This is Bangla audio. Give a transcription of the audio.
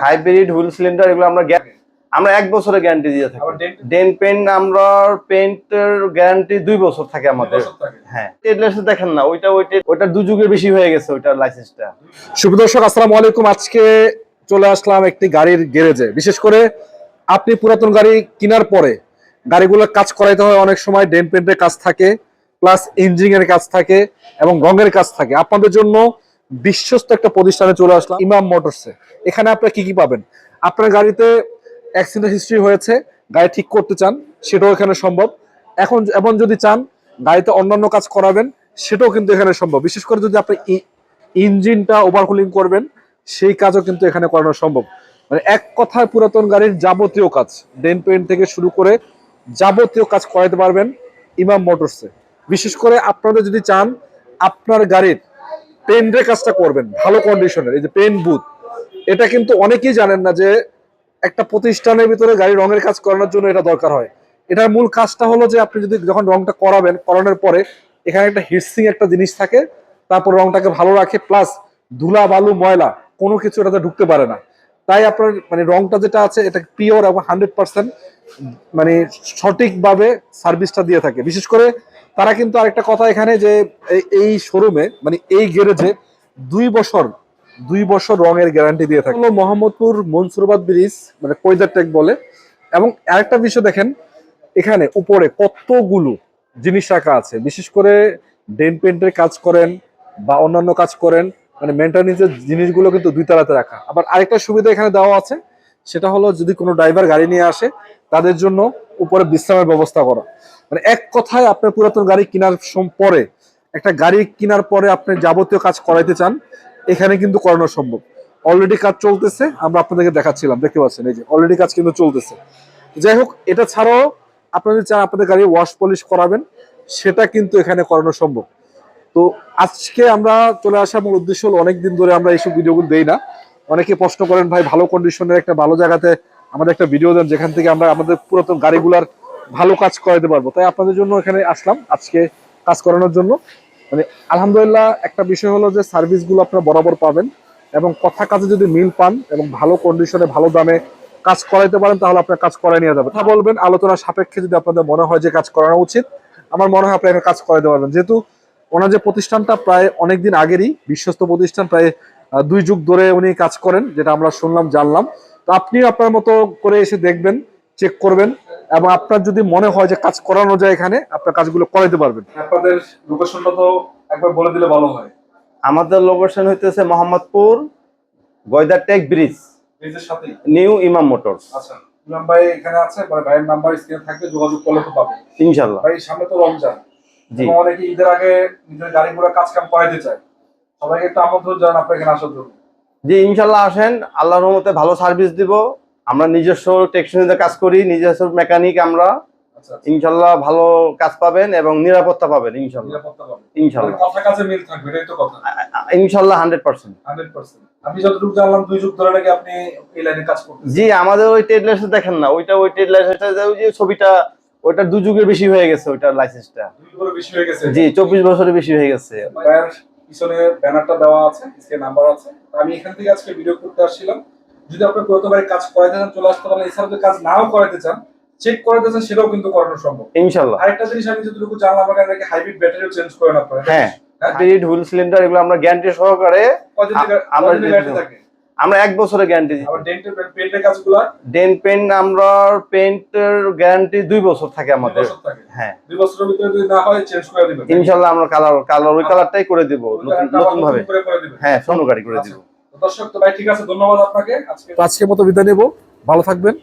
হাইব্রিড হুইল সিলিন্ডার এগুলো আমরা 1 বছরের গ্যারান্টি দিয়ে থাকি। ডেন্ট পেইন্ট আমরা পেইন্টের গ্যারান্টি 2 বছর থাকে আমাদের। হ্ঁ, টেডলেস দেখেন না, ওইটা 2 যুগের বেশি হয়ে গেছে ওইটার লাইসেন্সটা। শুভ দর্শক, আসসালামু আলাইকুম। আজকে চলে আসলাম একটি গাড়ির গ্যারেজে। বিশেষ করে আপনি পুরাতন গাড়ি কেনার পরে গাড়িগুলোর কাজ করাইতে হয়, অনেক সময় ডেন্ট পেইন্টের কাজ থাকে, প্লাস ইঞ্জিনিয়ারের কাজ থাকে এবং রঙের কাজ থাকে। আপনাদের জন্য বিশ্বস্ত একটা প্রতিষ্ঠানে চলে আসলাম, ইমাম মোটরসে। এখানে আপনারা কি কি পাবেন? আপনার গাড়িতে অ্যাক্সিডেন্ট হিস্ট্রি হয়েছে, গাড়ি ঠিক করতে চান, সেটাও এখানে সম্ভব। এখন যদি চান গাড়িতে অন্যান্য কাজ করাবেন, সেটাও কিন্তু এখানে সম্ভব। বিশেষ করে যদি আপনি ইঞ্জিনটা ওভারকুলিং করবেন, সেই কাজও কিন্তু এখানে করানো সম্ভব। মানে এক কথায় পুরাতন গাড়ির যাবতীয় কাজ, ডেন্ট পেইন্ট থেকে শুরু করে যাবতীয় কাজ করাতে পারবেন ইমাম মোটরসে। বিশেষ করে আপনাদের যদি চান আপনার গাড়ির পেইন্টের কাজটা করবেন ভালো কন্ডিশনের, এই যে পেইন্ট বুথ, এটা কিন্তু অনেকেই জানেন না যে একটা প্রতিষ্ঠানের ভিতরে গাড়ি রঙের কাজ করানোর জন্য এটা দরকার হয়। এটার মূল কাজটা হলো যে আপনি যদি যখন রংটা করানোর পরে এখানে একটা হিটসিং একটা জিনিস থাকে, তারপর রংটাকে ভালো রাখে, প্লাস ধুলা বালু ময়লা কোনো কিছু এটাতে ঢুকতে পারে না। তাই আপনার মানে রংটা যেটা আছে এটা পিওর এবং 100% মানে সঠিকভাবে সার্ভিসটা দিয়ে থাকে। বিশেষ করে তারা কিন্তু আরেকটা কথা এখানে যে এই শোরুমে মানে এই গ্যারেজে 2 বছর রঙের গ্যারান্টি দিয়ে থাকে। মোহাম্মদপুর মনসুরাবাদ ব্রিজ, মানে কৈদার টেক বলে। এবং আরেকটা বিষয় দেখেন, এখানে উপরে কতগুলো জিনিস রাখা আছে। বিশেষ করে ডেন্ট পেইন্টের কাজ করেন বা অন্যান্য কাজ করেন, মানে মেইনটেনেন্সের জিনিসগুলো কিন্তু 2 তলাতে রাখা। আবার আরেকটা সুবিধা এখানে দেওয়া আছে, সেটা হলো যদি কোনো ড্রাইভার গাড়ি নিয়ে আসে তাদের জন্য উপরে বিশ্রামের ব্যবস্থা করা। মানে এক কথায় আপনার পুরাতন গাড়ি কেনার পরে, একটা গাড়ি কেনার পরে আপনি যাবতীয় কাজ করাইতে চান, এখানে কিন্তু করানো সম্ভব। অলরেডি কাজ চলতেছে, আমরা আপনাদেরকে দেখাচ্ছিলাম, দেখতে পাচ্ছেন এই যে অলরেডি কাজ কিন্তু চলতেছে। যাই হোক, এটা ছাড়াও আপনারা যদি চান আপনাদের গাড়ি ওয়াশ পলিশ করাবেন, সেটা কিন্তু এখানে করানো সম্ভব। তো আজকে আমরা চলে আসার মূল উদ্দেশ্য হলো, অনেকদিন ধরে আমরা এইসব ভিডিওগুলো দেই না। অনেকে প্রশ্ন করেন ভাই ভালো কন্ডিশনের একটা ভালো জায়গাতে আমাদের একটা ভিডিও দেন যেখান থেকে আমরা আমাদের পুরাতন গাড়িগুলার ভালো কাজ করাতে পারবো। তাই আপনাদের জন্য এখানে আসলাম আজকে কাজ করানোর জন্য। মানে আলহামদুলিল্লাহ একটা বিষয় হলো যে সার্ভিসগুলো আপনারা বরাবর পাবেন এবং কথা কাজে যদি মিল পান এবং ভালো কন্ডিশনে ভালো দামে কাজ করাইতে পারেন, তাহলে আপনার কাজ করাই নিয়ে যাবে। কথা বলবেন আলোচনা সাপেক্ষে, যদি আপনাদের মনে হয় যে কাজ করানো উচিত, আমার মনে হয় আপনারা কাজ করাইতে পারবেন। যেহেতু ওনার যে প্রতিষ্ঠানটা প্রায় অনেকদিন আগেরই বিশ্বস্ত প্রতিষ্ঠান, প্রায় 2 যুগ ধরে উনি কাজ করেন, যেটা আমরা শুনলাম জানলাম। তো আপনিও আপনার মতো করে এসে দেখবেন, চেক করবেন এবং আপনার যদি মনে হয় যে কাজ করানো যায় এখানে, আপনার কাজগুলো করাইতে পারবেন। আপনাদের লোকেশনটা তো একবার বলে দিলে ভালো হয়। আমাদের লোকেশন হইতেছে মোহাম্মদপুর কৈদার টেক ব্রিজ, ব্রিজের সাথে নিউ ইমাম মোটরস। আচ্ছা, ইমাম ভাই এখানে আছে, মানে ভাইয়ের নাম্বার স্ক্রিনে থাকবে, যোগাযোগ করলে তো পাবেন ইনশাআল্লাহ। ভাই সামনে তো রমজান, জি, অনেকে ঈদের আগে নিজের গাড়িগুলো কাজ কাম করাইতে চায়, সবাইকে একটা আমন্ত্রণ জানান আপনার এখানে আসার জন্য। জি ইনশাআল্লাহ আসেন, আল্লাহর রহমতে ভালো সার্ভিস দিব। আমরা নিজস্ব টেকনিশিয়ানদের কাজ করি, নিজস্ব মেকানিক আমরা। ইনশাআল্লাহ ভালো কাজ পাবেন এবং নিরাপত্তা পাবেন ইনশাআল্লাহ। ইনশাআল্লাহ কথা কাজে মিল থাকবে, এটাই তো কথা। ইনশাআল্লাহ 100%। আমি যতটুকু জানলাম 2 যুগ ধরে নাকি আপনি এই লাইনে কাজ করতেছেন। জি, আমাদের ওই টেডলেস দেখেন না, ওই টেডলেস ওই যে ছবিটা, ওইটা 2 যুগের বেশি হয়ে গেছে ওইটার লাইসেন্সটা। 2 যুগের বেশি হয়ে গেছে। জি, 24 বছরের বেশি হয়ে গেছে। ভাইয়ের পিছনে ব্যানারটা দেওয়া আছে, স্ক্রিনে নাম্বার আছে। আমি এখান থেকে আজকে ভিডিও করতে আসছিলাম। যদি আপনি পুরোটা বাড়ি কাজ করাইতে চান চলে আসতে পারেন। এছাড়া যদি কাজ নাও করাইতে চান, চেক করাইতে চান, সেটাও কিন্তু করানো সম্ভব ইনশাআল্লাহ। আরেকটা জিনিস আমি যতটুকু জানলাম, আপনারা হাইব্রিড ব্যাটারিও চেঞ্জ করেন আপনারা। হ্যাঁ, হাইব্রিড হুইল সিলিন্ডার এগুলো আমরা গ্যারান্টি সহকারে আমরা 1 বছরের গ্যারান্টি দিই। আবার ডেন্ট পেইন্টের কাজগুলো, ডেন্ট পেইন্ট আমরা পেইন্টের গ্যারান্টি 2 বছর থাকে আমাদের। হ্যাঁ, 2 বছরের ভিতরে যদি না হয় চেঞ্জ করে দিবেন ইনশাআল্লাহ। আমরা কালার ওই কালারটাই করে দেব নতুন ভাবে। হ্যাঁ, সোনো গাড়ি করে দেব। দর্শক তো ভাই ঠিক আছে, ধন্যবাদ আপনাকে। আজকের মতো বিদায় নেব, ভালো থাকবেন।